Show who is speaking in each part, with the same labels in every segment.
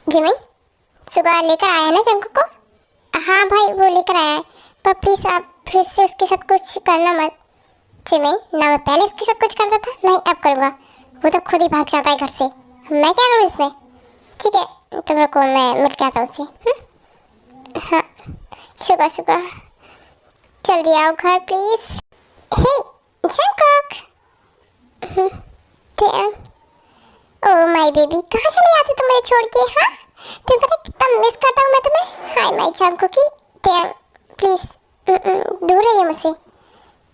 Speaker 1: Jimin, सुगा लेकर आया है ना जंकुक को? हाँ भाई, वो लेकर आया है, पर प्लीज आप फिर से उसके साथ कुछ करना मत। जिमिन, ना मैं पहले उसके साथ कुछ करता था, नहीं अब करूँगा। वो तो खुद ही भाग जाता है घर से, मैं क्या करूँ इसमें? ठीक है, तुम रुको, मैं मिल के आता हूँ उससे। हाँ, शुक्र शुक्र, जल्दी आओ घर please. Hey Jungkook. Oh my baby, कहाँ चले जाते तुम मुझे छोड़ के? हाँ, तुम्हें पता कितना मिस करता हूँ मैं तुम्हें। हाय माय जंकुकी, प्लीज दूर रहिए मुझसे।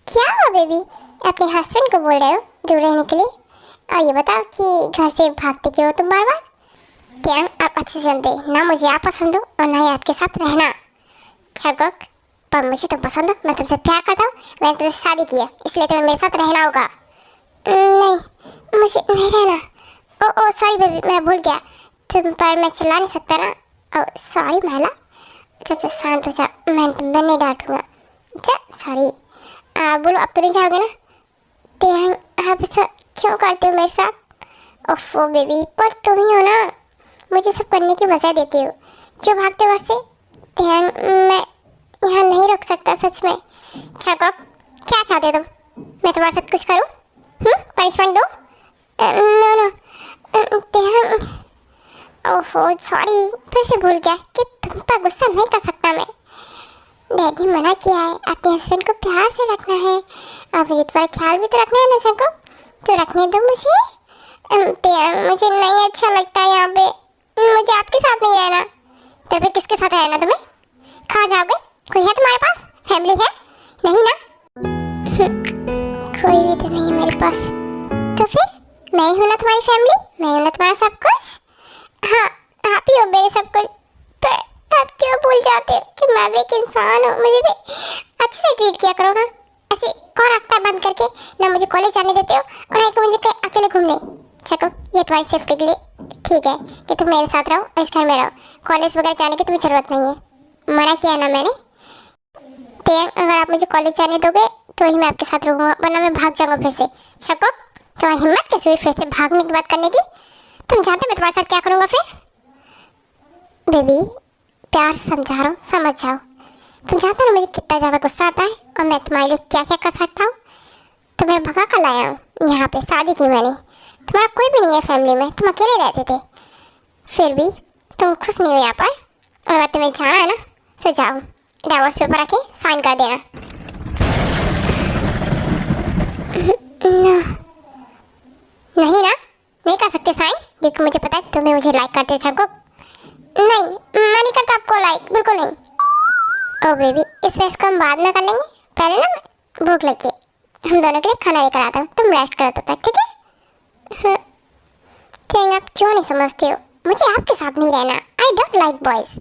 Speaker 1: क्या हुआ बेबी, अपने हस्बैंड को बोल रहे हो दूर रहने के लिए? और ये बताओ कि घर से भागते क्यों हो तुम बार बार? क्या आप अच्छे से जानते ना मुझे आप पसंद हो और ना ही आपके साथ रहना। जंकुक, पर मुझे तो पसंद हो, मैं तुमसे प्यार करता हूँ, मैंने तुमसे शादी की है, इसलिए तुम्हें मेरे साथ रहना होगा। नहीं, मुझे नहीं रहना। ओ सॉरी बेबी, मैं भूल गया, तुम पर मैं चिल्ला नहीं सकता ना। ओ सॉरी महिला। अच्छा शांत हो जा, मैं नहीं डांटूंगा। अच्छा सॉरी, बोलो अब तो नहीं जाओगे ना? तो आप ऐसा क्यों करते हो मेरे साथ? ओफो बेबी, पर तुम ही हो ना मुझे सब करने की वजह देती हो, क्यों भागते हो घर से? मैं यहाँ नहीं रुक सकता सच में। जंकुक, क्या चाहते हो तुम? मैं तुम्हारे साथ कुछ करूँ? पनिशमेंट दूँ? नो नो, ओहो सॉरी, फिर से भूल गया कि तुम पर गुस्सा नहीं कर सकता मैं। डैड ने मना किया है, अपने हस्बैंड को प्यार से रखना है और मुझे तुम्हारा ख्याल भी तो रखना है ना जंकुक, तो रखने दो मुझे। मुझे नहीं अच्छा लगता यहाँ पे, मुझे आपके साथ नहीं रहना। तो फिर किसके साथ रहना तुम्हें? कहाँ जाओगे? कोई है तुम्हारे पास? फैमिली है? नहीं ना? कोई भी तो नहीं है मेरे पास, तो फिर मैं ही हूँ ना तुम्हारी फैमिली, मैं हूँ ना तुम्हारा सब कुछ। हाँ, आप ही हो मेरे सब कुछ। पर आप क्यों भूल जाते हो कि मैं भी एक इंसान हूँ, मुझे भी अच्छे से ट्रीट किया करो ना। ऐसे कौन रखता है बंद करके, ना मुझे कॉलेज जाने देते हो और ना मुझे कहीं अकेले घूमने। चको, ये तुम्हारी सेफ्टी के लिए ठीक है कि तुम मेरे साथ रहो और इस घर में रहो, कॉलेज वगैरह जाने की तुम्हें ज़रूरत नहीं है, मना किया ना मैंने। तो अगर आप मुझे कॉलेज जाने दोगे तो ही मैं आपके साथ रहूँगा, वरना मैं भाग जाऊँगा फिर से। चको, तुम्हारी हिम्मत कैसे हुई फिर से भागने की बात करने की? तुम जानते मैं तुम्हारे साथ क्या करूँगा फिर? बेबी, प्यार से समझा रहा हूँ, समझ जाओ। तुम जानते हो ना मुझे कितना ज़्यादा गुस्सा आता है और मैं तुम्हारे लिए क्या क्या कर सकता हूँ। तुम्हें भगा कर लाया हूँ यहाँ पे, शादी की मैंने, तुम्हारा कोई भी नहीं है फैमिली में, तुम अकेले रहते थे, फिर भी तुम खुश नहीं हो यहाँ पर। और अगर तुम्हें जाना है ना तो जाओ, डाइवोर्स पेपर आके साइन कर देना। नहीं ना, नहीं कर सकते साइन, क्योंकि मुझे पता है तुम्हें मुझे लाइक करते हो जंकुक। नहीं, मैं नहीं करता आपको लाइक, बिल्कुल नहीं। ओ बेबी, इस बहस को हम बाद में कर लेंगे, पहले ना भूख लगी है, हम दोनों के लिए खाना लेकर आता हूँ, तुम रेस्ट करो तब तक, ठीक है? थिंग आप क्यों नहीं समझते हो, मुझे आपके साथ नहीं रहना, I don't like boys.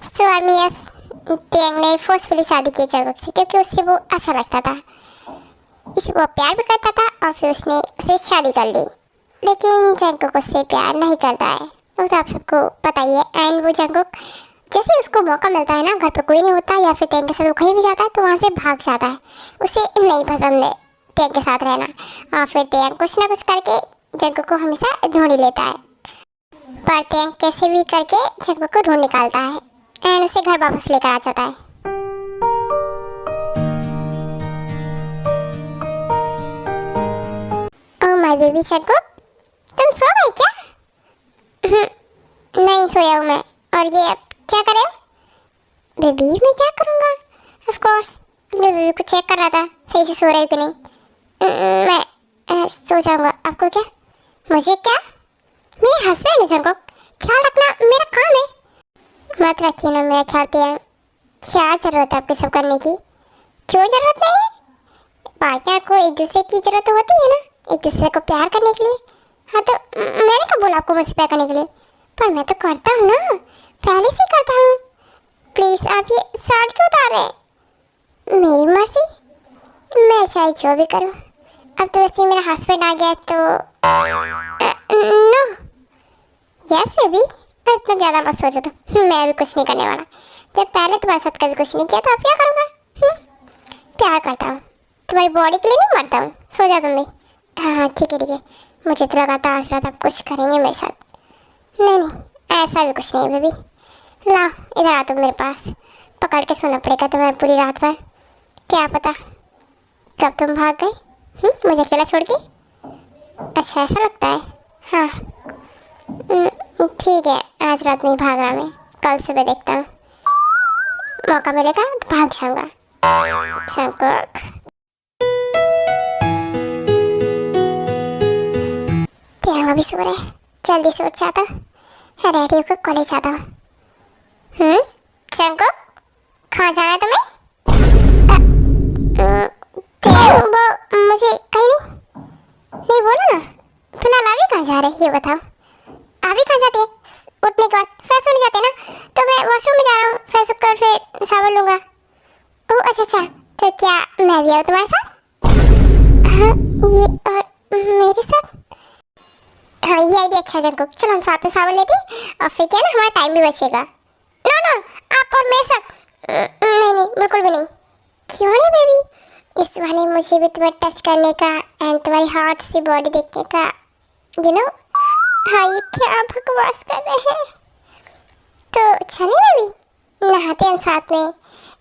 Speaker 1: So army yes, thing ने फोर्सफुली शादी की जंकुक से, क्योंकि उससे वो अच्छा लगता था, वो प्यार भी करता था और फिर उसने उसे शादी कर ली। लेकिन जंकुक उससे प्यार नहीं करता है, तो आप सबको पता ही है। एंड वो जंकुक जैसे उसको मौका मिलता है ना, घर पे कोई नहीं होता या फिर टैंक के साथ वो कहीं भी जाता है तो वहाँ से भाग जाता है, उसे नहीं पसंद है टैंक के साथ रहना। और फिर टैंक कुछ ना कुछ करके जंकुक को हमेशा ढूंढ ही लेता है, पर टैंक कैसे भी करके जंकुक को ढूंढ निकालता है एंड उसे घर वापस लेकर आ जाता है। माय बेबी जंकुक, तुम सो गए क्या? नहीं सोया हूँ मैं, और ये अब क्या करे? बेबी मैं क्या करूँगा, ऑफ कोर्स अपने बेबी को चेक कर रहा था सही से सो रहे हो कि नहीं। मैं सो जाऊँगा, आपको क्या? मुझे क्या? मेरे हस्बैंड है जंकुक, ख्याल रखना मेरा काम है। मत रखिए ना मेरा ख्याल, क्या ज़रूरत है आपको सब करने की? क्यों ज़रूरत नहीं है? पार्टनर को एक दूसरे की ज़रूरत होती है ना, एक दूसरे को प्यार करने के लिए। हाँ तो मैंने कब बोला आपको मुझसे प्यार करने के लिए? पर मैं तो करता हूँ ना, पहले से करता हूँ। प्लीज़ आप ये शर्ट क्यों उतार रहे हैं? मेरी मर्जी, मैं चाहे जो भी करूँ। अब तो वैसे मेरा हस्बैंड आ गया तो नो यस बेबी, इतना ज़्यादा मत सोचो, तो मैं भी कुछ नहीं करने वाला। जब पहले तुम्हारे साथ कभी कुछ नहीं किया तो अब क्या करूँगा? प्यार करता हूँ, तुम्हारी बॉडी के लिए नहीं मरता हूँ। सो जा तुम भी। हाँ ठीक है, मुझे तो लगा था आज रात आप कुछ करेंगे मेरे साथ। नहीं नहीं, ऐसा भी कुछ नहीं है बेबी। लाओ इधर आ तुम मेरे पास, पकड़ के सोना पड़ेगा तुम्हें पूरी रात भर। क्या पता कब तुम भाग गई मुझे अकेला छोड़ के। अच्छा ऐसा लगता है। हाँ ठीक है, आज रात नहीं भाग रहा मैं, कल सुबह देखता हूँ, मौका मिलेगा तो भाग जाऊंगा। जंगकुक तेरा अभी सो रहे, जल्दी से उठ जाता हूँ, रेडी होकर कॉलेज जाता हूँ। जंगकुक कहाँ जाना है तुम्हें? वो मुझे कहीं नहीं बोलो ना। फिलहाल अभी कहाँ जा रहे ये बताओ। अभी कहाँ जाते उठने के बाद फ्रेश होने जाते ना, तो मैं वॉशरूम में जा रहा हूँ, फ्रेश होकर फिर शावर लूंगा। ओह अच्छा, तो क्या मैं भी आऊँ तुम्हारे साथ? हाँ ये और मेरे साथ? हाँ ये आइडिया अच्छा है जंगकुक, चलो हम साथ में शावर लेते हैं और फिर क्या ना हमारा टाइम भी बचेगा। नो आप और मेरे साथ नहीं बिल्कुल भी नहीं। क्यों नहीं बेबी, इस बहाने मुझे भी तुम्हें टच करने का एंड तुम्हारी हॉट सी बॉडी देखने का, यू नो। हाँ ये क्या बकवास कर रहे हैं। तो चले बेबी, नहाते हम साथ में,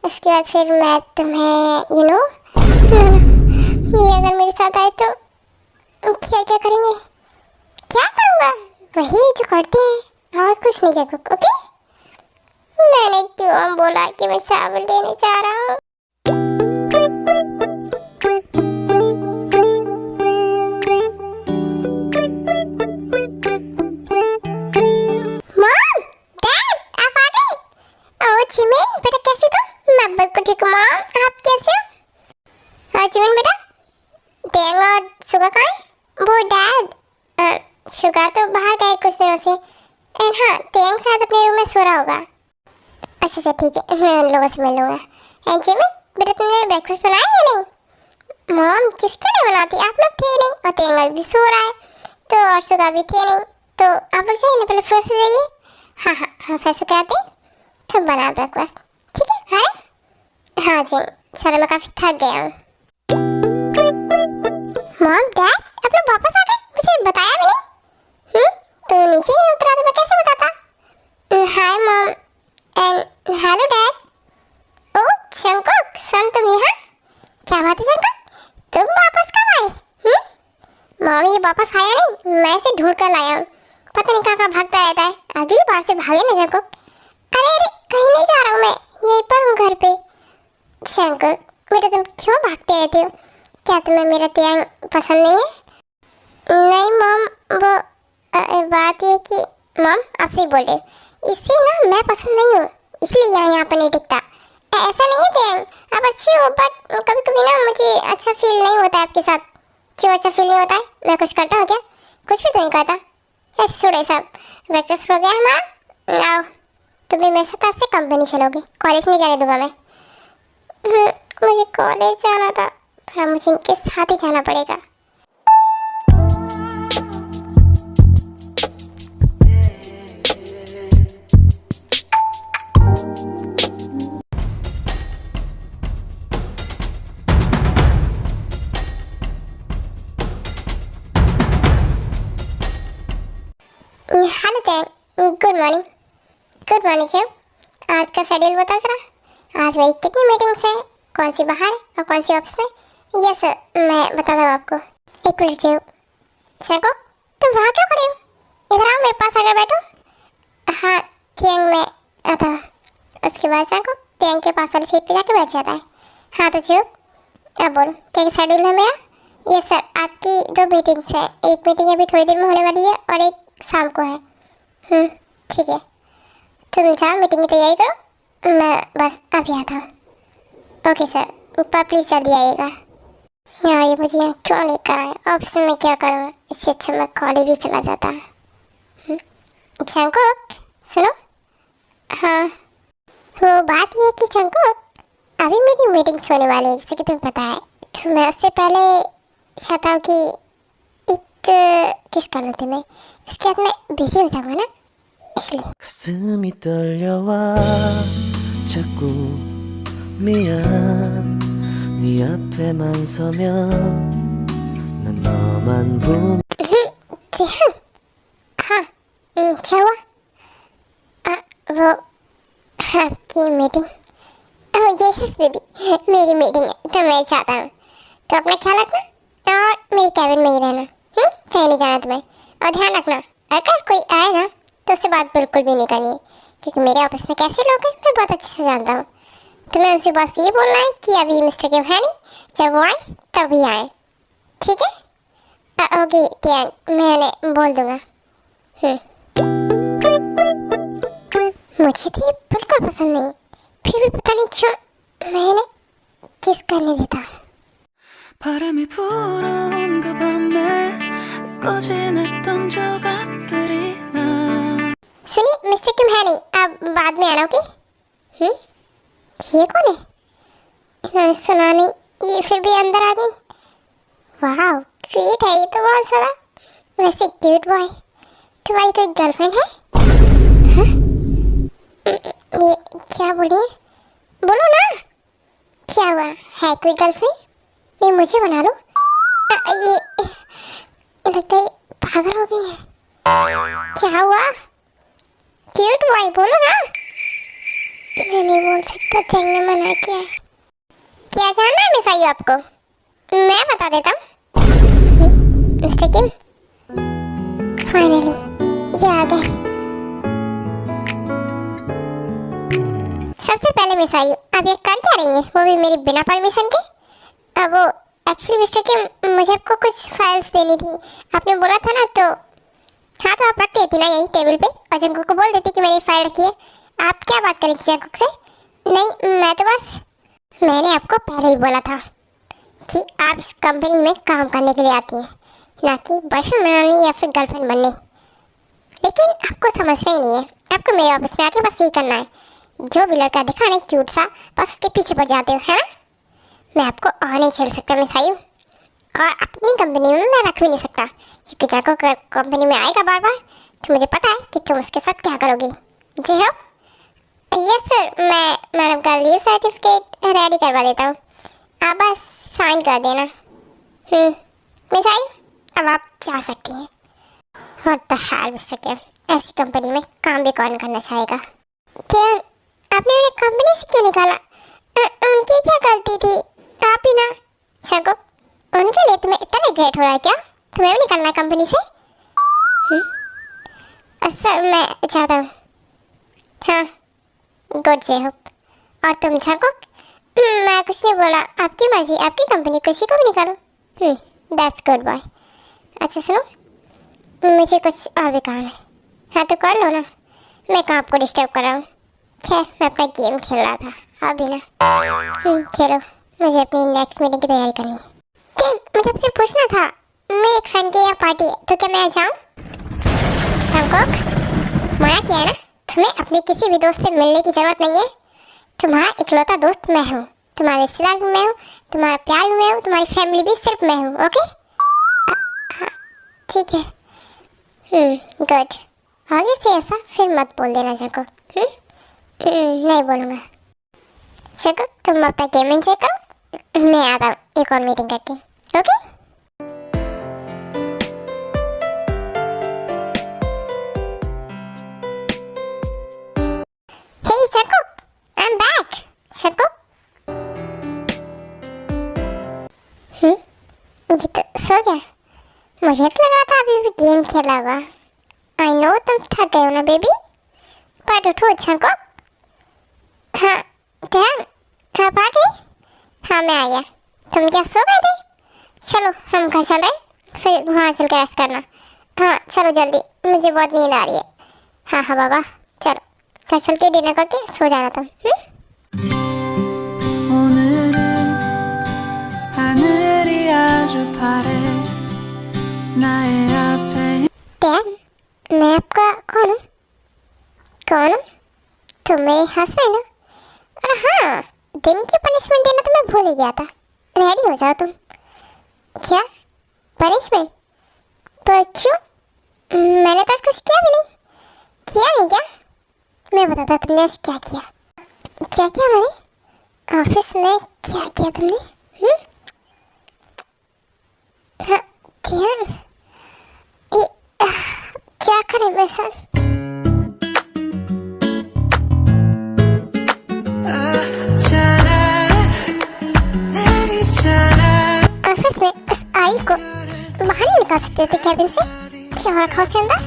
Speaker 1: उसके बाद फिर मैं तुम्हें यू नो ये अगर मेरे साथ आए तो क्या करेंगे? क्या करूँगा? वही जो करते हैं और कुछ नहीं जंगकुक, ओके? मैंने क्यों बोला कि मैं शावर लेने जा रहा हूँ? मॉम, डैड, आप आ गए? ओह जिमिन बेटा कैसे तुम? मैं बिल्कुल ठीक हूँ मॉम, आप कैसे हो? हाँ जिमिन बेटा, टेंग और सुगा कहाँ है? वो डैड सुगा तो बाहर गए कुछ दिनों से, एंड हाँ टेंग शायद अपने रूम में सो रहा होगा। अच्छा ठीक है, मैं उन लोगों से मिल लूँगा। एंड जिमिन बेटा तुमने ब्रेकफास्ट बनाया या नहीं? मॉम किसके लिए बनाती, आप लोग थे नहीं और टेंग भी सो रहा है, तो और सुगा भी थे नहीं, तो आप लोग जाइए ना, पहले फ्रेश हो जाइए। हाँ फ्रेश होके आते हैं, सब बना ब्रेकफास्ट, ठीक है? हाँ जी चलो, मैं काफ़ी थक गया हूँ। मॉम डैड आप लोग वापस आ गए, मुझे बताया भी नहीं। तो नीचे नहीं उतरा तो मैं कैसे बताता? Hi mom and hello dad. Oh Jungkook son तुम यहाँ? क्या बात है जंगकुक, तुम वापस कब आए? मॉम ये वापस आया नहीं, मैं इसे ढूंढ कर लाया हूँ, पता नहीं कहाँ भागता रहता है, अगली बार से भागे ना जंगकुक। अरे कहीं नहीं जा रहा हूँ मैं, यहीं पर हूँ घर पे। जंगकुक बेटा तुम क्यों भागते रहते हो, क्या तुम्हें मेरा टेंग पसंद नहीं है? नहीं मॉम, वो बात ये कि मॉम आप सही बोल रहे हो, इससे ना मैं पसंद नहीं हूँ, इसलिए यहाँ पर नहीं टिकता। ऐसा नहीं है टेंग, आप अच्छे हो, बट कभी कभी ना मुझे अच्छा फील नहीं होता है आपके साथ। क्यों अच्छा फील नहीं होता है? मैं कुछ करता हूँ क्या? कुछ भी तो नहीं करता। ऐसे छोड़े सब, ब्रेकफास्ट हो गया हमारा, आओ तुम भी मेरे साथ आज से कंपनी चलोगे, कॉलेज नहीं जाने दूंगा मैं। मुझे कॉलेज जाना था, फिर मुझे इनके साथ ही जाना पड़ेगा। हेलो टेंग, good morning. Good morning Shiv, आज का शेड्यूल बताओ जरा, आज मेरी कितनी मीटिंग्स हैं, कौन सी बाहर और कौन सी ऑफिस में? यस सर मैं बताता हूँ आपको। एक मिनट शिव। जंगकुक तुम वहाँ क्यों खड़े हो? इधर आओ मेरे पास आकर बैठो। हाँ टेंग में आता हूँ। उसके बाद जंगकुक टेंग के पास वाली सीट पे जाकर बैठ जाता है। हाँ तो शिव अब बोलो क्या शेड्यूल है मेरा? यस सर आपकी 2 मीटिंग्स हैं, एक मीटिंग अभी थोड़ी देर में होने वाली है और एक शाम को है। ठीक है तुम जाओ मीटिंग की तैयारी करो, मैं बस अभी आता हूँ। ओके सर, ऊपर प्लीज़ जल्दी आइएगा। यार ये मुझे यहाँ क्यों लेकर आए, ऑफिस में क्या करूँगा, इससे अच्छा मैं कॉलेज ही चला जाता। जंगकुक सुनो। हाँ वो बात ये है कि जंगकुक अभी मेरी मीटिंग्स होने वाली है जैसे कि तुम्हें पता है, तो मैं उससे पहले चाहता हूँ कि एक किस कर लूँ तुम्हें, इसके बाद मैं बिजी हो जाऊँगा ना, इसलिए।
Speaker 2: 가슴이 떨려와 자꾸 미안 네 앞에만 서면 난 너만 보면
Speaker 1: जी हाँ। हाँ क्या हुआ? वो आपकी मीटिंग? ओह यस बेबी, मेरी मीटिंग है तो मैं चाहता हूँ, तो अपना ख्याल रखना और मेरे कैबिन में ही रहना। कहीं नहीं जाना तुम्हें। और ध्यान रखना, अगर कोई आए ना तो उससे बात बिल्कुल भी नहीं करनी है, क्योंकि मेरे ऑफिस में कैसे लोग हैं मैं बहुत अच्छे से जानता हूँ। तुम्हें उनसे बस ये बोलना है कि अभी मिस्टर किम है नहीं, जब वो आए तभी आए, ठीक है? ओके त्याग, मैं उन्हें बोल दूंगा। मुझे तो ये बिल्कुल पसंद नहीं, फिर भी पता नहीं क्यों मैंने किस करने देता।
Speaker 2: 바람이 불어온 그 밤에 꺼진 했던 조각들이 나
Speaker 1: सुनिए मिस्टर किम है नहीं, आप बाद में आना, ओके? ये कौन है? इन्होंने सुना नहीं, ये फिर भी अंदर आ गई। वाह क्यूट है ये तो बहुत सारा। वैसे क्यूट बॉय, तुम्हारी कोई गर्लफ्रेंड है? हाँ? ये क्या बोलिए, बोलो ना, क्या हुआ है? कोई गर्लफ्रेंड? नहीं मुझे बना लो। ये लगता है पागल हो गई है। क्या हुआ? क्यूट बॉय बोलो ना। मैं नहीं बोल सकता, टेंग ने मना किया है। क्या जानना है मिस आयु आपको? मैं बता देता हूँ। मिस्टर किम, फाइनली याद है। सबसे पहले मिस आयु, आप ये कर क्या रही हैं, वो भी मेरी बिना परमिशन के? अब वो एक्चुअली मिस्टर किम, मुझे आपको कुछ फाइल्स देनी थी, आपने बोला था ना, तो हाँ तो आप रख देती ना यही टेबल पे और जंकुक को बोल देती कि मैंने फाइल रखी है। आप क्या बात करी थी जंकुक से? नहीं मैं तो बस, मैंने आपको पहले ही बोला था कि आप इस कंपनी में काम करने के लिए आती हैं, ना कि बॉयफ्रेंड बनाने या फिर गर्लफ्रेंड बनने। लेकिन आपको समझना ही नहीं है, आपको मेरे ऑफिस में आके बस यही करना है, जो भी लड़का दिखा नहीं क्यूट सा, बस उसके पीछे पड़ जाते हो, है ना? मैं आपको और नहीं झेल सकता मिस आयु, और अपनी कंपनी में मैं रख भी नहीं सकता, क्योंकि जाको कंपनी में आएगा बार बार तो मुझे पता है कि तुम उसके साथ क्या करोगी। जी हाँ यस सर, मैं मैडम का लीव सर्टिफिकेट रेडी करवा देता हूँ, आप बस साइन कर देना। मिस आयु अब आप जा सकती हैं। व्हाट द हेल मिस्टर किम, ऐसी कंपनी में काम भी कौन करना चाहेगा? क्या आपने उन्हें कंपनी से क्यों निकाला? उनकी क्या गलती थी? आप ही ना चको, उनके लिए तुम्हें इतना रिग्रेट हो रहा है क्या? तुम्हें भी निकलना है कंपनी से? सर मैं चाहता हूँ। हाँ गुड जे होप। और तुम चको? मैं कुछ नहीं बोला, आपकी मर्जी, आपकी कंपनी, किसी को भी निकालो। That's good boy. अच्छा सुनो, मुझे कुछ और भी काम है। हाँ तो कर लो ना, मैं कहाँ आपको डिस्टर्ब कर रहा हूँ। खैर मैं अपना गेम खेल रहा था, अभी ना खेलो, मुझे अपनी नेक्स्ट मीटिंग की तैयारी करनी है। मुझे आपसे पूछना था, मैं एक फ्रेंड के यहाँ पार्टी है तो क्या मैं आ जाऊँ? शंकोक मना किया है ना, तुम्हें अपने किसी भी दोस्त से मिलने की जरूरत नहीं है, तुम्हारा इकलौता दोस्त मैं हूँ, तुम्हारे रिश्तेदार भी मैं हूँ, तुम्हारा प्यार भी मैं हूँ, तुम्हारी फैमिली भी सिर्फ मैं हूँ, ओके? हाँ ठीक है। गुड, आगे से ऐसा फिर मत बोल देना शंकोक। नहीं बोलूँगा। शंकोक तुम अपना गेम एंजॉय करो, मैं आता हूँ एक और मीटिंग करके, okay? Hey Shako, I'm back. Shako? ये तो सो गया, मुझे तो लगा था अभी भी गेम खेला होगा। I know तुम थक गए हो ना बेबी, पर उठो Shako। हाँ ध्यान, आप आ गई? हाँ मैं आ गया, तुम क्या सो गए थे? चलो हम घर चल रहे हैं, फिर वहाँ चल के रेस्ट करना। हाँ चलो जल्दी, मुझे बहुत नींद आ रही है। हाँ हाँ बाबा चलो, घर चल के डिनर करके सो जाना तुम।
Speaker 2: 오늘은 하늘이 아주 파래 나의 앞에
Speaker 1: डैड मैं आपका कौन हूँ? कौन हूँ? तुम मेरे हस्बैंड हो? अरे हाँ, दिन की पनिशमेंट देना तो मैं भूल ही गया था। रेडी हो जाओ तुम। क्या पनिशमेंट? पर क्यों? मैंने तो कुछ किया भी नहीं। किया नहीं क्या? मैं बताता तुमने आज क्या किया। क्या किया मैंने ऑफिस में? क्या किया तुमने? हाँ ध्यान, ये क्या करे मेरे साथ? निकाल सकते थे कैबिन से। क्या हो रखा उसके अंदर?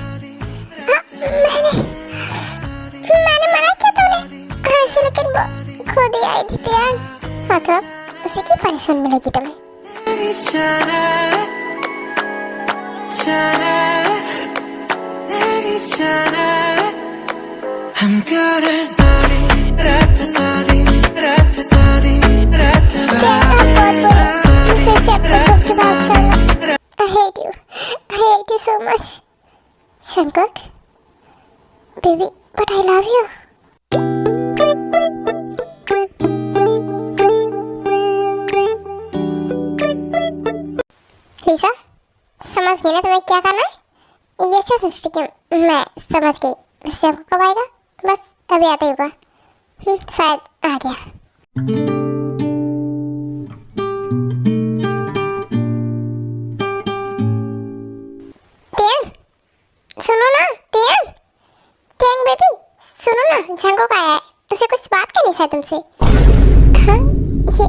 Speaker 1: मैंने मना किया तुमने। हाँ से, लेकिन वो खुद ही आई थी यार। हाँ तो अब उसे की पनिशमेंट मिलेगी तुम्हें? फिर से अपने छोड़ के भाग जाना। I hate you so much, Jungkook. Baby, but I love you. लीसा, समझ गई ना तुम्हें क्या करना है? ये सब मिस्टेक मैं समझ गई। वैसे आपको कब आएगा? बस अभी आता ही होगा। शायद आ गया। सुनो ना टेंग बेबी, सुनो ना, जंगोक आया है, उसे कुछ बात करनी है तुमसे। हाँ, ये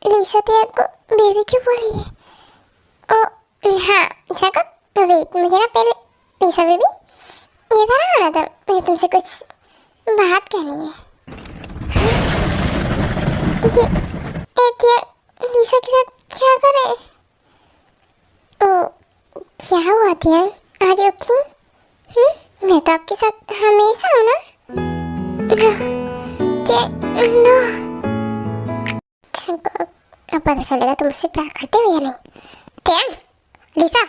Speaker 1: लीसा टेंग को बेबी क्यों बोल रही है? ओ हाँ जंगोक, वेट, मुझे ना पहले लीसा बेबी इधर आना था, मुझे तुमसे कुछ बात करनी है। ये लीसा के साथ क्या कर रहे हैं? ओ क्या हुआ टेंग? Are you okay? मैं तो आपके साथ हमेशा हूँ ना। नो अब पता चलेगा तुम मुझसे प्यार करते हो या नहीं। टेंग, लीसा,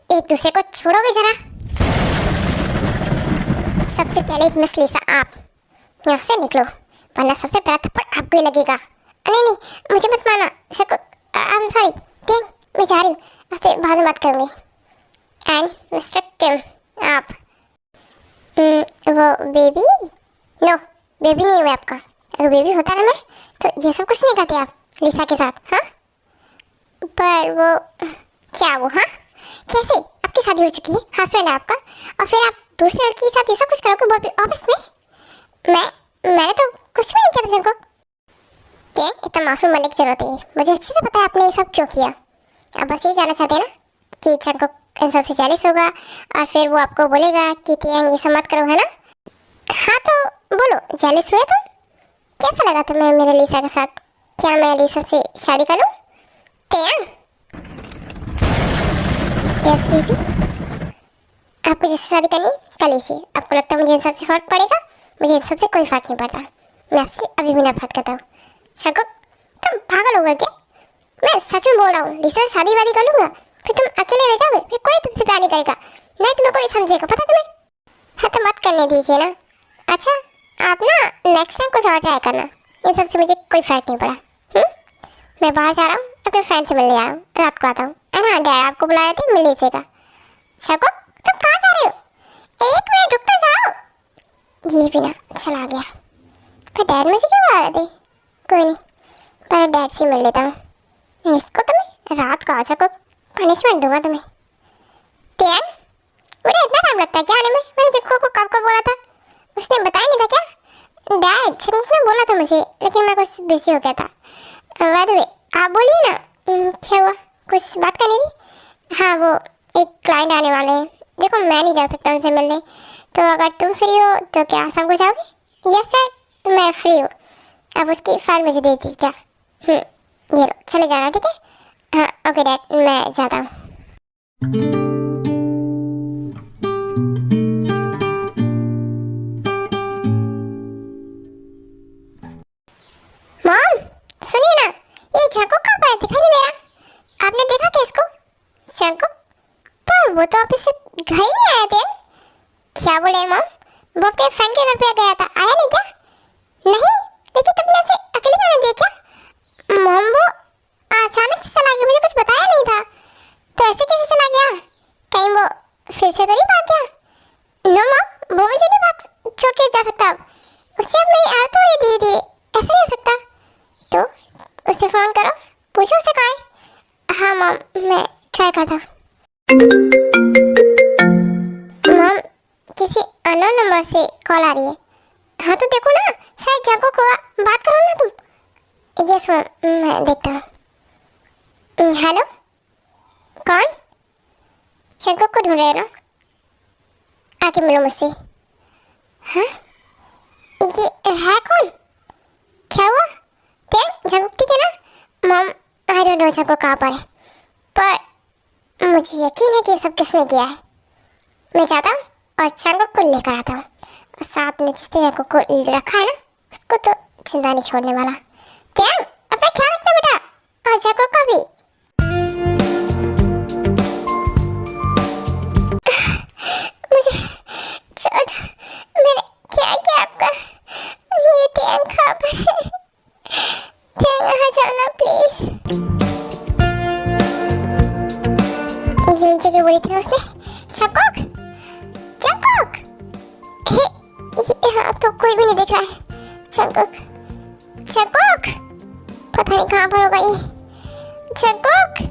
Speaker 1: एक दूसरे को छोड़ोगे जरा? सबसे पहले मिस लीसा आप यहाँ से निकलो, वरना सबसे पहला थप्पड़ आपको ही लगेगा। नहीं नहीं, मुझे मत मारना। आई एम सॉरी टेंग, मैं जा रही हूँ, आपसे बाद में बात करूँगी। एंड मिस्टर किम, आप वो बेबी? नो, बेबी नहीं हुआ आपका। अगर बेबी होता ना मैं, तो ये सब कुछ नहीं करते आप लीसा के साथ। हाँ पर वो क्या वो? हाँ कैसे? आपकी शादी हो चुकी है, हस्बैंड है आपका, और फिर आप दूसरी लड़की के साथ ये सब कुछ करोगे ऑफिस में? मैंने तो कुछ भी नहीं किया था जिनको। क्या इतना मासूम बनने की जरूरत है? मुझे अच्छे से पता है आपने ये सब क्यों किया। आप बस ये जानना चाहते हैं ना कि चंको इन सबसे जेलिस होगा और फिर वो आपको बोलेगा कि टेंग ये सब मत करो, है ना? हाँ तो बोलो, जेलिस हुए तुम? कैसा लगा तुम्हें मेरे लीसा के साथ? क्या मैं लीसा से शादी कर लूं? टेंग? यस बेबी, आपको जिससे शादी करनी कर लीजिए। आपको लगता है मुझे इन सबसे फर्क पड़ेगा? मुझे इन सबसे कोई फर्क नहीं पड़ता। मैं आपसे अभी भी नफरत करता हूँ। चंको तुम पागल हो गए क्या? मैं सच में बोल रहा हूँ, लीसा से शादी वादी कर लूंगा, फिर तुम अकेले रह जाओगे, फिर कोई तुमसे प्यार नहीं करेगा, नहीं तुम्हें कोई समझेगा, पता तुम्हें? हाँ तो मत करने दीजिए ना। अच्छा आप ना नेक्स्ट टाइम कुछ और ट्राई करना, इन सबसे मुझे कोई फर्क नहीं पड़ा। मैं बाहर जा रहा हूँ, अपने फ्रेंड से मिलने जा रहा हूँ, रात को आता हूँ। है ना, डैड आपको बुला रहे थे, मिल लीजिएगा। चको तुम कहाँ जा रहे हो? एक मिनट रुक तो जाओ। ये भी ना चला गया। पर डैड मुझे क्यों बुला रहे थे? कोई नहीं, पहले डैड से मिल लेता हूँ। इसको तुम्हें रात को आ सको, पनिशमेंट दूंगा तुम्हें। टेंग, मुझे इतना टाइम लगता है क्या आने में? मैंने जिनको को कब बोला था, उसने बताया नहीं था क्या? डैड चिंकू ने बोला था मुझे, लेकिन मैं कुछ बिजी हो गया था। बाय द वे आप बोलिए ना, क्या हुआ? कुछ बात करनी थी? हाँ वो एक क्लाइंट आने वाले हैं, देखो मैं नहीं जा सकता उनसे मिलने, तो अगर तुम फ्री हो तो क्या शाम को जाओगे? यस सर मैं फ्री हूँ, अब उसकी फाइल मुझे दे दीजिएगा। ये लो चले जाना, ठीक है? हाँ ओके डैड, मैं जाता हूँ। मॉम सुनिए ना, ये जंकुक कहाँ पर है? दिखाई नहीं दे रहा। आपने देखा क्या इसको? जंकुक? पर वो तो ऑफिस से घर ही नहीं आए थे। क्या बोले मॉम? वो अपने फ्रेंड के घर पे गया था, आया नहीं क्या? नहीं, लेकिन तुमने उसे अकेले जाने दिया क्या? मॉम वो अचानक से चला गया, मुझे कुछ बताया नहीं था। तो ऐसे कैसे चला गया? कहीं वो फिर से तो नहीं भाग गया? नो मॉम, वो मुझे नहीं भाग छोड़ के जा सकता। उससे अब मेरी आदत हो रही धीरे-धीरे, ऐसा नहीं हो सकता। तो उससे फोन करो, पूछो उसे कहाँ है। हाँ मॉम मैं ट्राई करता हूँ। मॉम किसी अननोन नंबर से कॉल आ रही है। हाँ तो देखो ना, शायद जंकुक को बात करो ना तुम। यस मॉम मैं देखता हूँ। हेलो कौन? जंगकुक को ढूंढ रहे हो ना? आके मिलो मुझसे। हाँ, ये है कौन? क्या हुआ? जंगकुक ठीक है ना? Mom, I don't know Jungkook कहाँ पर है, पर मुझे यकीन है कि ये सब किसने किया है। मैं जाता हूँ और जंगकुक को लेकर आता हूँ, और साथ में जिसने जंगकुक को रखा है ना, उसको तो जिंदा नहीं छोड़ने वाला। ध्यान, अपना ख्याल रखना बेटा, और जंगकुक का भी। मुझे छोड़, मैंने क्या किया आपका? ये ध्यान कहाँ पर है? ध्यान आ जाओ ना प्लीज। यही जगह बोली थी ना उसने? जंगकुक, जंगकुक, हे, यहाँ तो कोई भी नहीं दिख रहा है। जंगकुक, जंगकुक, पता नहीं कहाँ पर होगा ये। Jungkook,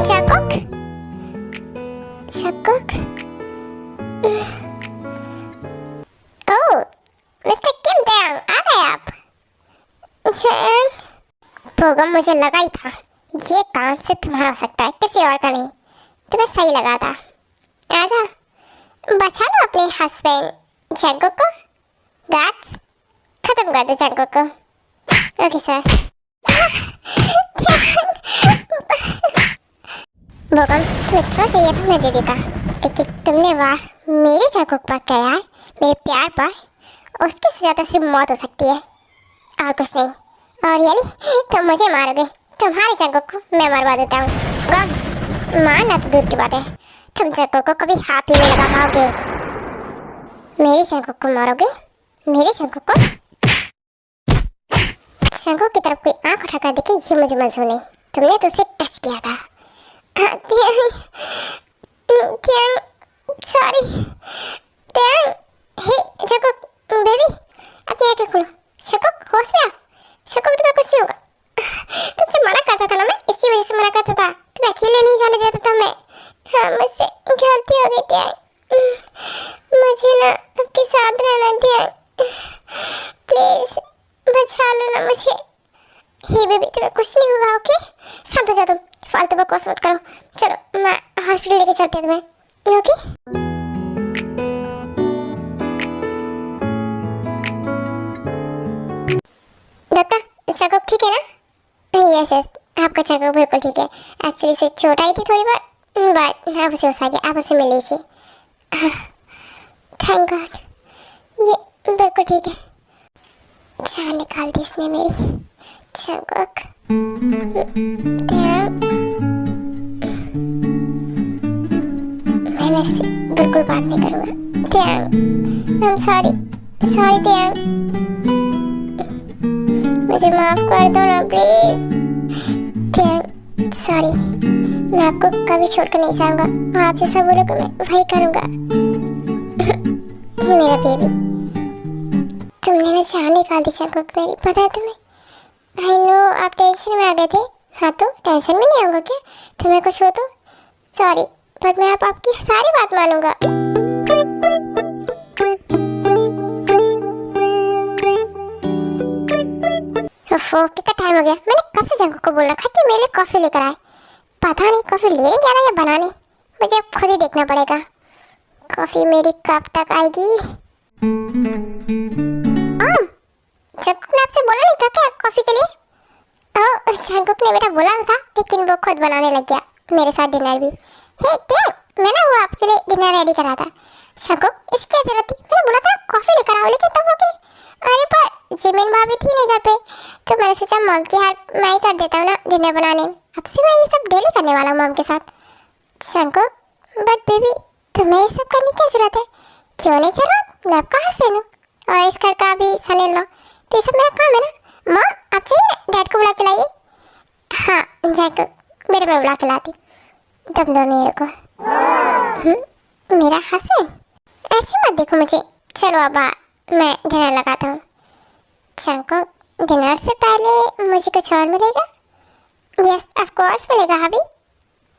Speaker 1: Jungkook, Jungkook. Oh, mister Kim Dang, आ गए आप? भोगम, मुझे लगा ही था ये काम से तुम्हारा हो सकता है, किसी और का नहीं। तुम्हें सही लगा था। आजा, बचा लो अपने हस्बैंड जंगकुक को। गार्ड्स, खत्म कर दो जंगकुक को। Okay sir. भोगम, तुम्हें जो चाहिए था मैं दे देता, लेकिन तुमने वाह मेरे जंगकुक पर किया है, मेरे प्यार पर, उसकी सजा तो सिर्फ मौत हो सकती है, और कुछ नहीं। और यानी तुम मुझे मारोगे, तुम्हारे जंगकुक को मैं मरवा देता हूँ। गॉड, मारना तो दूर की बात है, तुम जंगकुक को कभी हाथ भी नहीं लगा पाओगे। मेरे जंगकुक को मारोगे? मेरे जंगकुक को? जंगकुक की तरफ कोई आंख उठाकर देखे ये मुझे मंजूर नहीं। तुमने तो उसे टच किया था। सॉरी। हे जंगकुक बेबी, अपनी आंखें खोलो। जंगकुक, होश में आ। जंगकुक, तुम्हें कुछ नहीं होगा। तुमसे मना करता था ना मैं, इसी वजह से मना करता था, तुम्हें अकेले नहीं जाने देता था मैं। हाँ, मुझसे गलती हो गई थी। मुझे ना आपके साथ रहना दिया, प्लीज बचा लो ना मुझे। हे बेबी, तुम्हें कुछ नहीं होगा, ओके? शांत हो जाओ तुम, फालतू बकवास मत करो। चलो मैं हॉस्पिटल लेके चलती हूँ तुम्हें, ओके? डॉक्टर, जंगकुक ठीक है ना? यस यस, आपका जंगकुक बिल्कुल ठीक है। एक्चुअली इसे चोट आई थी थोड़ी बहुत, बट आप उसे उठा के आप उसे मिल लीजिए। थैंक गॉड, ये बिल्कुल ठीक है। जान निकाल दी इसने मेरी। जंगकुक, मैं ऐसे बिल्कुल बात नहीं करूँगा। आई एम सॉरी, सॉरी ध्यान, मुझे माफ कर दो ना प्लीज। सॉरी, मैं आपको कभी छोड़कर नहीं जाऊंगा, और आपसे सब बोलोगे मैं वही करूंगा। मेरा बेबी, तुमने ना जान निकाल दी जंगकुक मेरी, पता है तुम्हें? आई नो आप टेंशन में आ गए थे। हाँ तो टेंशन में नहीं आऊंगा क्या? तुम्हें कुछ हो तो? सॉरी, पर मैं अब आपकी सारी बात मानूंगा। कितना टाइम हो गया, मैंने कब से जंगकुक को बोल रखा कि मेरे लिए कॉफी लेकर आए। पता नहीं कॉफी लेने गया था या बनाने, मुझे अब खुद ही देखना पड़ेगा। कॉफी मेरी कब तक आएगी? जंगकुक ने आपसे बोला नहीं था क्या कॉफी के लिए? ओह, जंगकुक ने बेटा बोला था, लेकिन वो खुद बनाने लग गया, मेरे साथ डिनर भी। हे तेन, मैंने वो आपके लिए डिनर रेडी करा था। जंगकुक, इसकी क्या जरूरत थी? मैंने बोला था कॉफी लेकर आओ, लेकिन तब वो की। अरे पर जिमिन भाभी थी नहीं घर पे, तो मैंने सोचा मॉम की हेल्प मैं ही कर देता हूँ ना डिनर बनाने में। अब से मैं ये सब डेली करने वाला हूँ मॉम के साथ। जंगकुक, बट बेबी तुम्हें ये सब करने की जरूरत है? क्यों नहीं जरूरत, मैं आपका हस्बैंड हूँ, और इस घर का भी सन इन लॉ, तो ये सब मेरा काम है ना। मॉम, आप चाहिए डैड को बुला के लाइए। हाँ जंगकुक, मेरे मैं बुला के लाती, तुम दोनों रुको। मेरा हस्बैंड? ऐसे मत देखो मुझे। चलो अब मैं डिनर लगाता हूँ। जंगकुक, डिनर से पहले मुझे कुछ और मिलेगा? यस ऑफ कोर्स मिलेगा हबी।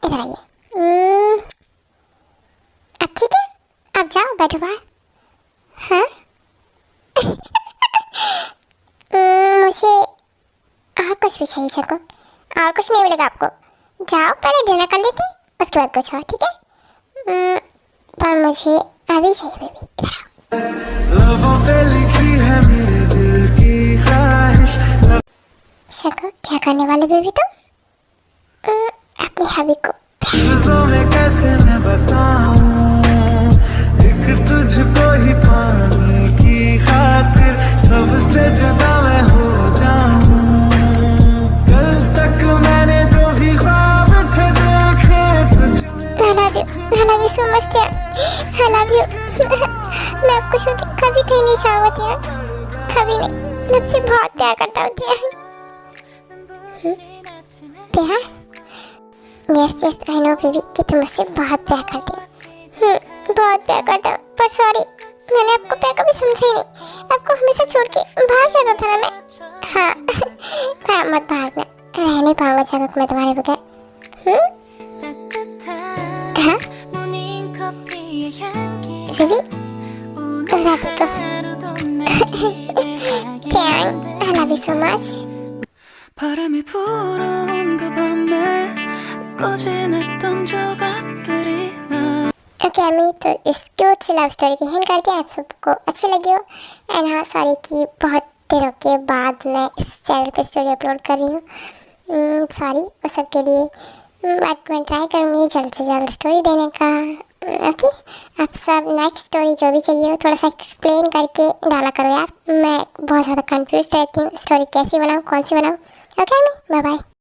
Speaker 1: इधर आइए। अब ठीक है, अब जाओ बैठो बाहर। हाँ मुझे और कुछ भी चाहिए चको, और कुछ नहीं मिलेगा आपको। जाओ पहले डिनर कर लेते हैं, उसके बाद कुछ और, ठीक है? पर मुझे अभी चाहिए बेबी, इधर आओ।
Speaker 3: लबों पे लिखी है मेरे दिल की ख्वाहिश।
Speaker 1: चको क्या करने वाले बेबी तुम? अपनी हबी को
Speaker 3: लफ्जों में कैसे मैं बताऊं, एक तुझको ही पाने की खातिर सबसे जुदा मैं हो जाऊं। कल तक मैंने जो भी ख्वाब थे देखे
Speaker 1: I love you so much यार, I love you। मैं आपको छोड़ के कभी कहीं नहीं चाहूँगा यार, कभी नहीं। मैं आपसे बहुत प्यार करता हूँ यार। प्यार? Yes yes I know baby कि तुम मुझसे बहुत प्यार करते हो। बहुत प्यार करता हूँ, पर सॉरी मैंने आपको प्यार कभी समझा ही नहीं। आपको हमेशा छोड़ के भाग जाता था ना मैं। हाँ पर मत भागना, रह नहीं पाऊंगा जगह मैं तुम्हारे बगैर। हाँ बेबी उड़ा देखो। I love you so much।
Speaker 2: 바람이 불어온 그 밤에 꺼진 했던 조각들이 나
Speaker 1: okay अम्मी, तो इस क्यूट सी लव स्टोरी की हिंट करती है, आप सबको अच्छी लगी हो। एंड हाँ सॉरी कि बहुत दिनों के बाद मैं इस चैनल पे स्टोरी अपलोड कर रही हूँ, सॉरी उस सब के लिए। बट मैं ट्राई करूँगी जल्द से जल्द स्टोरी देने का। ओके आप सब नेक्स्ट स्टोरी जो भी चाहिए हो थोड़ा सा एक्सप्लेन करके डाला करो यार, मैं बहुत ज़्यादा कंफ्यूज रहती हूँ स्टोरी कैसी बनाऊँ, कौन सी बनाऊँ। ओके अम्मी, बाय बाय।